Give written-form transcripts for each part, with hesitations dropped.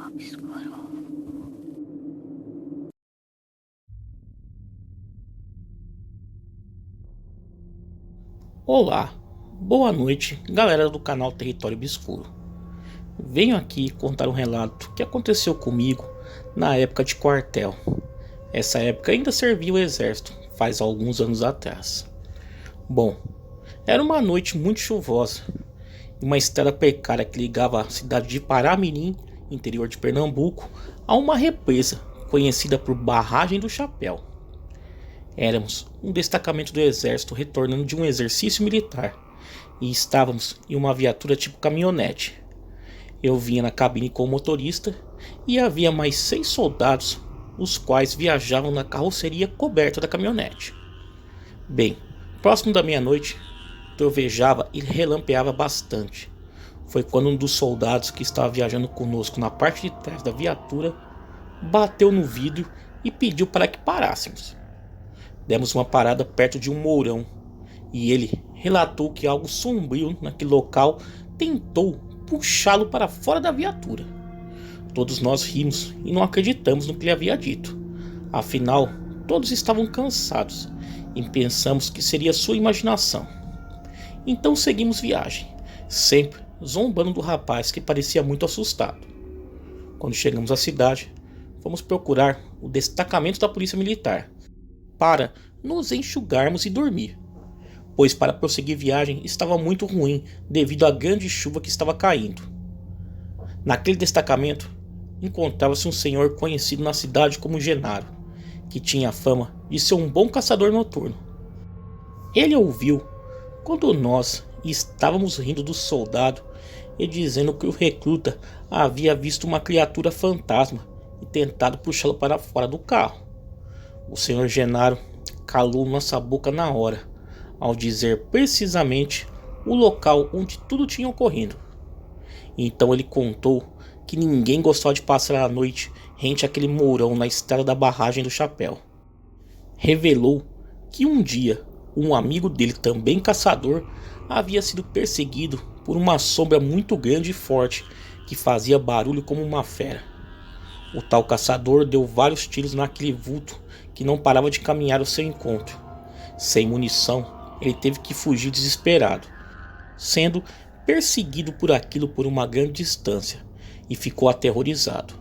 Obscuro. Olá, boa noite, galera do canal Território Obscuro. Venho aqui contar um relato que aconteceu comigo na época de quartel. Essa época ainda servia o exército, faz alguns anos atrás. Bom, era uma noite muito chuvosa e uma estrada precária que ligava a cidade de Paramirim, interior de Pernambuco, a uma represa conhecida por Barragem do Chapéu. Éramos um destacamento do exército retornando de um exercício militar e estávamos em uma viatura tipo caminhonete. Eu vinha na cabine com o motorista e havia mais 6 soldados, os quais viajavam na carroceria coberta da caminhonete. Bem, próximo da meia-noite, trovejava e relampeava bastante. Foi quando um dos soldados que estava viajando conosco na parte de trás da viatura bateu no vidro e pediu para que parássemos. Demos uma parada perto de um mourão e ele relatou que algo sombrio naquele local tentou puxá-lo para fora da viatura. Todos nós rimos e não acreditamos no que ele havia dito. Afinal, todos estavam cansados e pensamos que seria sua imaginação. Então seguimos viagem, sempre zombando do rapaz que parecia muito assustado. Quando chegamos à cidade, fomos procurar o destacamento da polícia militar para nos enxugarmos e dormir, pois para prosseguir viagem estava muito ruim devido à grande chuva que estava caindo. Naquele destacamento encontrava-se um senhor conhecido na cidade como Genaro, que tinha a fama de ser um bom caçador noturno. Ele ouviu quando nós estávamos rindo do soldado e dizendo que o recruta havia visto uma criatura fantasma e tentado puxá-lo para fora do carro. O senhor Genaro calou nossa boca na hora, ao dizer precisamente o local onde tudo tinha ocorrido. Então ele contou que ninguém gostava de passar a noite rente àquele mourão na estrada da Barragem do Chapéu. Revelou que um dia um amigo dele, também caçador, havia sido perseguido por uma sombra muito grande e forte que fazia barulho como uma fera. O tal caçador deu vários tiros naquele vulto que não parava de caminhar ao seu encontro. Sem munição, ele teve que fugir desesperado, sendo perseguido por aquilo por uma grande distância, e ficou aterrorizado.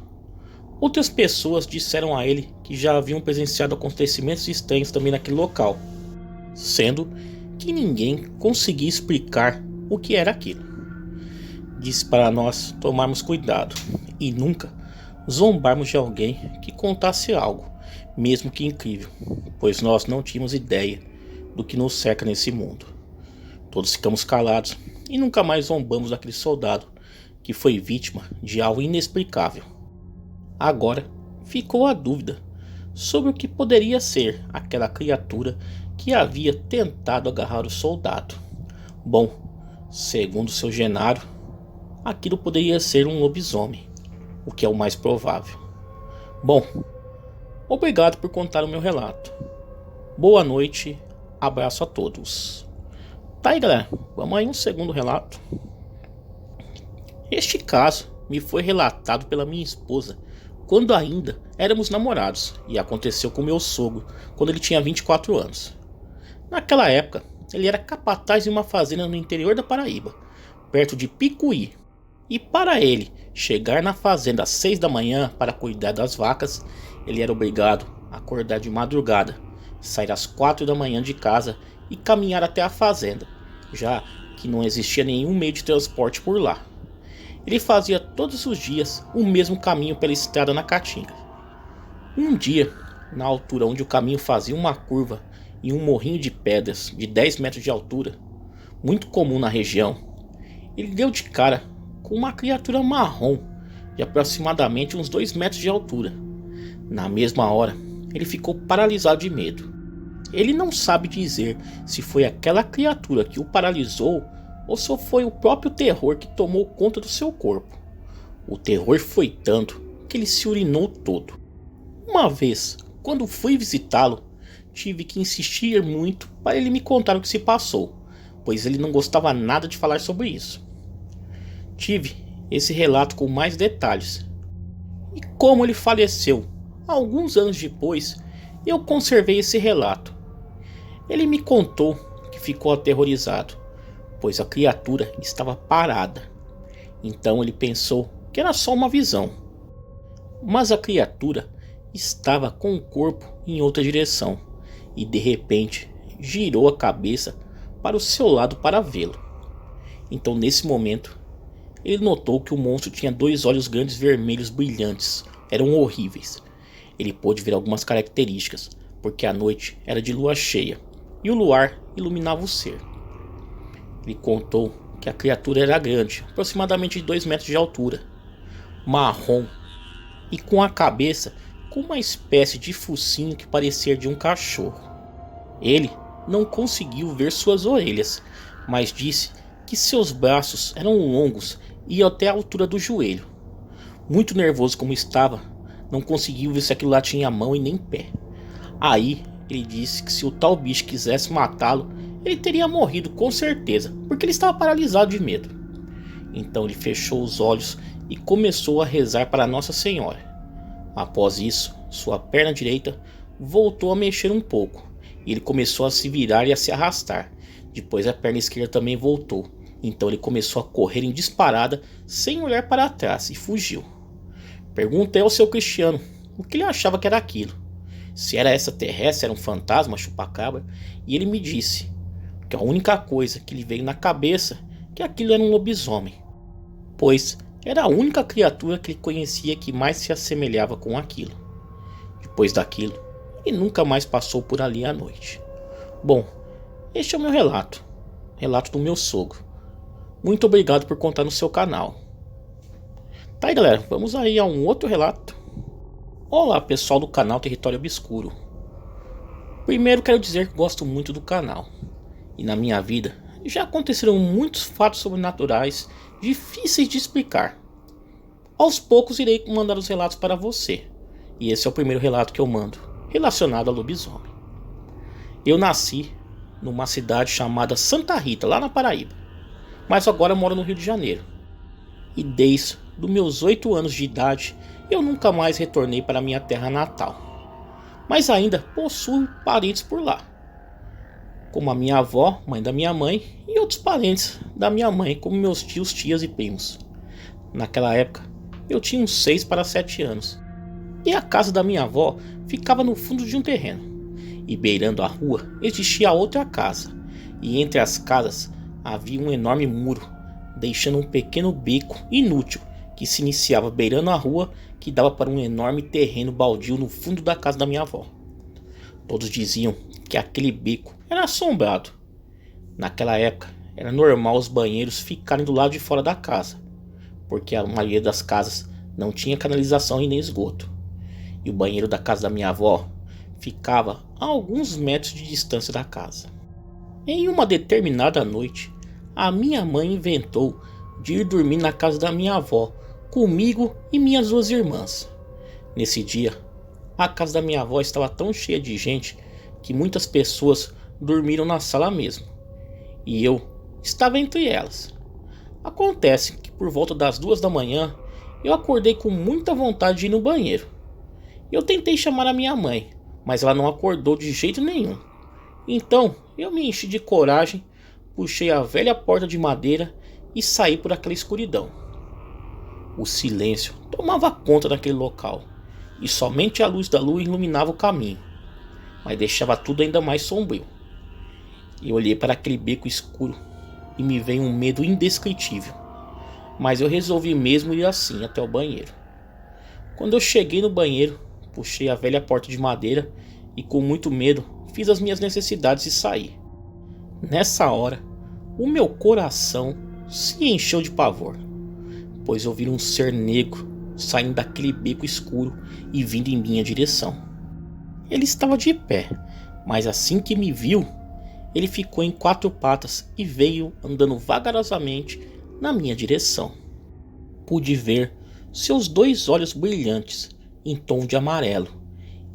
Outras pessoas disseram a ele que já haviam presenciado acontecimentos estranhos também naquele local, sendo que ninguém conseguia explicar o que era aquilo. Disse para nós tomarmos cuidado e nunca zombarmos de alguém que contasse algo, mesmo que incrível, pois nós não tínhamos ideia do que nos cerca nesse mundo. Todos ficamos calados e nunca mais zombamos daquele soldado que foi vítima de algo inexplicável. Agora ficou a dúvida sobre o que poderia ser aquela criatura que havia tentado agarrar o soldado. Bom, segundo seu Genaro, aquilo poderia ser um lobisomem, o que é o mais provável. Bom, obrigado por contar o meu relato. Boa noite, abraço a todos. Tá aí, galera, vamos aí um segundo relato. Este caso me foi relatado pela minha esposa quando ainda éramos namorados e aconteceu com meu sogro quando ele tinha 24 anos. Naquela época, ele era capataz de uma fazenda no interior da Paraíba, perto de Picuí. E para ele chegar na fazenda às 6 da manhã para cuidar das vacas, ele era obrigado a acordar de madrugada, sair às 4 da manhã de casa e caminhar até a fazenda, já que não existia nenhum meio de transporte por lá. Ele fazia todos os dias o mesmo caminho pela estrada na Caatinga. Um dia, na altura onde o caminho fazia uma curva em um morrinho de pedras de 10 metros de altura, muito comum na região, ele deu de cara com uma criatura marrom de aproximadamente uns 2 metros de altura. Na mesma hora, ele ficou paralisado de medo. Ele não sabe dizer se foi aquela criatura que o paralisou ou se foi o próprio terror que tomou conta do seu corpo. O terror foi tanto que ele se urinou todo. Uma vez, quando fui visitá-lo, tive que insistir muito para ele me contar o que se passou, pois ele não gostava nada de falar sobre isso. Tive esse relato com mais detalhes, como ele faleceu. Alguns anos depois, eu conservei esse relato. Ele me contou que ficou aterrorizado, pois a criatura estava parada. Então ele pensou que era só uma visão. Mas a criatura estava com o corpo em outra direção e de repente girou a cabeça para o seu lado para vê-lo. Então nesse momento ele notou que o monstro tinha 2 olhos grandes vermelhos brilhantes, eram horríveis. Ele pôde ver algumas características, porque a noite era de lua cheia e o luar iluminava o ser. Ele contou que a criatura era grande, aproximadamente de 2 metros de altura, marrom e com a cabeça com uma espécie de focinho que parecia de um cachorro. Ele não conseguiu ver suas orelhas, mas disse que seus braços eram longos e iam até a altura do joelho. Muito nervoso como estava, não conseguiu ver se aquilo lá tinha mão e nem pé. Aí ele disse que se o tal bicho quisesse matá-lo, ele teria morrido com certeza, porque ele estava paralisado de medo. Então ele fechou os olhos e começou a rezar para Nossa Senhora. Após isso, sua perna direita voltou a mexer um pouco e ele começou a se virar e a se arrastar. Depois a perna esquerda também voltou. Então ele começou a correr em disparada sem olhar para trás e fugiu. Perguntei ao seu Cristiano o que ele achava que era aquilo. Se era extraterrestre, era um fantasma, chupacabra, e ele me disse que a única coisa que lhe veio na cabeça é que aquilo era um lobisomem, pois era a única criatura que ele conhecia que mais se assemelhava com aquilo. Depois daquilo, ele nunca mais passou por ali à noite. Bom, este é o meu relato do meu sogro. Muito obrigado por contar no seu canal. Tá aí, galera, vamos aí a um outro relato. Olá pessoal do canal Território Obscuro. Primeiro quero dizer que gosto muito do canal. E na minha vida já aconteceram muitos fatos sobrenaturais difíceis de explicar. Aos poucos irei mandar os relatos para você. E esse é o primeiro relato que eu mando, relacionado a lobisomem. Eu nasci numa cidade chamada Santa Rita, lá na Paraíba. Mas agora moro no Rio de Janeiro. E desde os meus 8 anos de idade, eu nunca mais retornei para minha terra natal. Mas ainda possuo parentes por lá, como a minha avó, mãe da minha mãe, e outros parentes da minha mãe, como meus tios, tias e primos. Naquela época, eu tinha uns 6 para 7 anos. E a casa da minha avó ficava no fundo de um terreno. E beirando a rua existia outra casa. E entre as casas havia um enorme muro, deixando um pequeno beco inútil que se iniciava beirando a rua, que dava para um enorme terreno baldio no fundo da casa da minha avó. Todos diziam que aquele beco era assombrado. Naquela época era normal os banheiros ficarem do lado de fora da casa, porque a maioria das casas não tinha canalização e nem esgoto. E o banheiro da casa da minha avó ficava a alguns metros de distância da casa. Em uma determinada noite, a minha mãe inventou de ir dormir na casa da minha avó, comigo e minhas 2 irmãs. Nesse dia, a casa da minha avó estava tão cheia de gente que muitas pessoas dormiram na sala mesmo. E eu estava entre elas. Acontece que por volta das 2 da manhã, eu acordei com muita vontade de ir no banheiro. Eu tentei chamar a minha mãe, mas ela não acordou de jeito nenhum. Então eu me enchi de coragem, puxei a velha porta de madeira e saí por aquela escuridão. O silêncio tomava conta daquele local e somente a luz da lua iluminava o caminho, mas deixava tudo ainda mais sombrio. Eu olhei para aquele beco escuro e me veio um medo indescritível, mas eu resolvi mesmo ir assim até o banheiro. Quando eu cheguei no banheiro, puxei a velha porta de madeira e com muito medo fiz as minhas necessidades e saí. Nessa hora, o meu coração se encheu de pavor, pois eu vi um ser negro saindo daquele beco escuro e vindo em minha direção. Ele estava de pé, mas assim que me viu, ele ficou em 4 patas e veio andando vagarosamente na minha direção. Pude ver seus 2 olhos brilhantes em tom de amarelo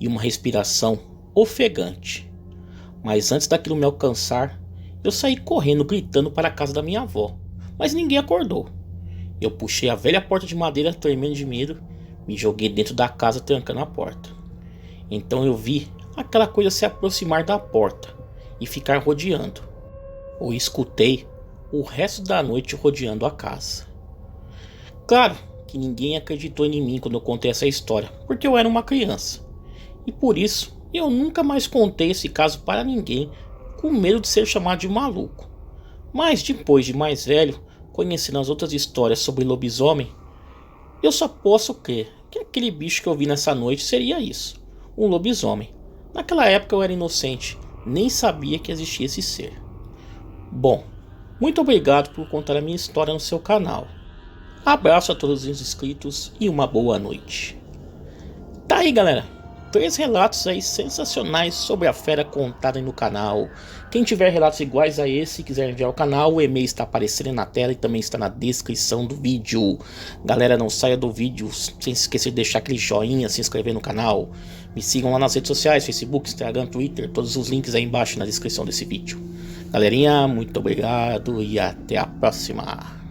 e uma respiração ofegante. Mas antes daquilo me alcançar, eu saí correndo gritando para a casa da minha avó, mas ninguém acordou. Eu puxei a velha porta de madeira tremendo de medo, Me joguei dentro da casa trancando a porta. Então eu vi aquela coisa se aproximar da porta e ficar rodeando. Eu escutei o resto da noite rodeando a casa. Claro que ninguém acreditou em mim quando eu contei essa história, porque eu era uma criança. E por isso eu nunca mais contei esse caso para ninguém, com medo de ser chamado de maluco. Mas depois de mais velho, conhecendo as outras histórias sobre lobisomem, eu só posso crer que aquele bicho que eu vi nessa noite seria isso, um lobisomem. Naquela época eu era inocente, nem sabia que existia esse ser. Bom, muito obrigado por contar a minha história no seu canal. Abraço a todos os inscritos e uma boa noite. Tá aí, galera, 3 relatos aí sensacionais sobre a fera contada aí no canal. Quem tiver relatos iguais a esse e quiser enviar ao canal, o e-mail está aparecendo na tela e também está na descrição do vídeo. Galera, não saia do vídeo sem se esquecer de deixar aquele joinha, se inscrever no canal. Me sigam lá nas redes sociais, Facebook, Instagram, Twitter, todos os links aí embaixo na descrição desse vídeo. Galerinha, muito obrigado e até a próxima.